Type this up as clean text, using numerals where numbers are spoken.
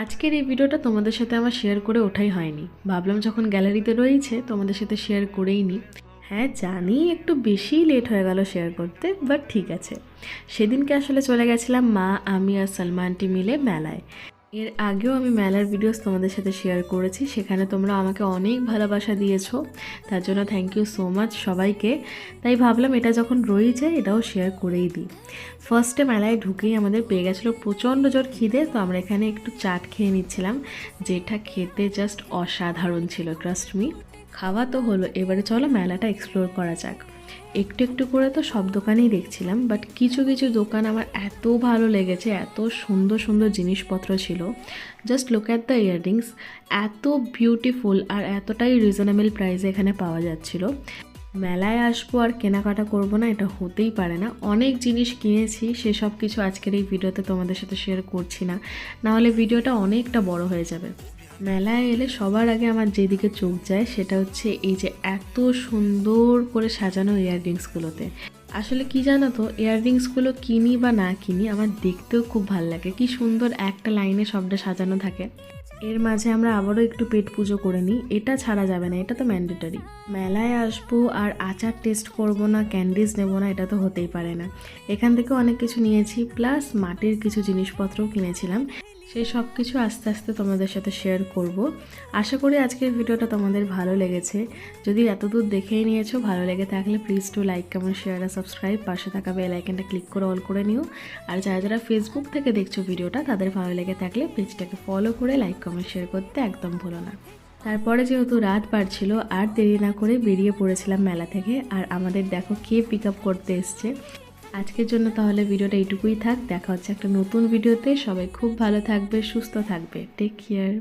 আজকের এই ভিডিওটা তোমাদের সাথে আমার শেয়ার করে ওঠাই হয়নি, ভাবলাম যখন গ্যালারিতে রয়েছে তোমাদের সাথে শেয়ার করেই নিই। হ্যাঁ জানি একটু বেশিই লেট হয়ে গেল শেয়ার করতে, বাট ঠিক আছে। সেদিনকে আসলে চলে গেছিলাম মা, আমি আর সালমা আন্টি মিলে মেলায়। এর আগেও আমি মেলার ভিডিওস তোমাদের সাথে শেয়ার করেছি, সেখানে তোমরা আমাকে অনেক ভালোবাসা দিয়েছো, তার জন্য থ্যাংক ইউ সো মাচ সবাইকে। তাই ভাবলাম এটা যখন রয়েছে এটাও শেয়ার করেই দিই। ফার্স্টে মেলায় ঢুকেই আমাদের পেয়ে গেছিলো প্রচণ্ড জোর খিদে, তো আমরা এখানে একটু চাট খেয়ে নিচ্ছিলাম, যেটা খেতে জাস্ট অসাধারণ ছিল, ট্রাস্ট মি। খাওয়া তো হলো, এবারে চলো মেলাটা এক্সপ্লোর করা যাক। একটু একটু করে তো সব দোকানেই দেখছিলাম, বাট কিছু কিছু দোকান আমার এত ভালো লেগেছে, এত সুন্দর সুন্দর জিনিসপত্র ছিল। Just look at the earrings, এত বিউটিফুল আর এতটাই রিজনেবল প্রাইসে এখানে পাওয়া যাচ্ছিল। মেলায় আসবো আর কেনাকাটা করব না, এটা হতেই পারে না। অনেক জিনিস কিনেছি, সেসব কিছু আজকের এই ভিডিওতে তোমাদের সাথে শেয়ার করছি না, নাহলে ভিডিওটা অনেকটা বড় হয়ে যাবে। মেলায় এলে সবার আগে আমার যেদিকে চোখ যায় সেটা হচ্ছে এই যে এত সুন্দর করে সাজানো ইয়াররিংসগুলোতে। আসলে কি জানো তো, ইয়াররিংসগুলো কিনি বা না কিনি, আমার দেখতেও খুব ভালো লাগে। কি সুন্দর একটা লাইনে সবটা সাজানো থাকে। এর মাঝে আমরা আবারও একটু পেট পুজো করে নিই, এটা ছাড়া যাবে না, এটা তো ম্যান্ডেটরি। মেলায় আসবো আর আচার টেস্ট করব না, ক্যান্ডিজ নেব না, এটা তো হতেই পারে না। এখান থেকে অনেক কিছু নিয়েছি, প্লাস মাটির কিছু জিনিসপত্রও কিনেছিলাম। সেই সব কিছু আস্তে আস্তে তোমাদের সাথে শেয়ার করব। আশা করি আজকের ভিডিওটা তোমাদের ভালো লেগেছে। যদি এতদূর দেখেই নিয়েছো, ভালো লেগে থাকলে please to like, comment, share আর সাবস্ক্রাইব। পাশে থাকা বেল আইকনটা ক্লিক করে অল করে নিও। আর যারা যারা ফেসবুক থেকে দেখছো ভিডিওটা, তাদের ভালো লেগে থাকলে পেজটাকে ফলো করে লাইক, কমেন্ট, শেয়ার করতে একদম ভুলো না। তারপরে যেহেতু রাত বাড়ছিল, আর দেরি না করে বেরিয়ে পড়েছিলাম মেলা থেকে। আর আমাদের দেখো কে পিক আপ করতে এসছে। আজকের জন্য তাহলে ভিডিওটা এইটুকুই থাক, দেখা হচ্ছে একটা নতুন ভিডিওতে। সবাই খুব ভালো থাকবে, সুস্থ থাকবে, টেক কেয়ার।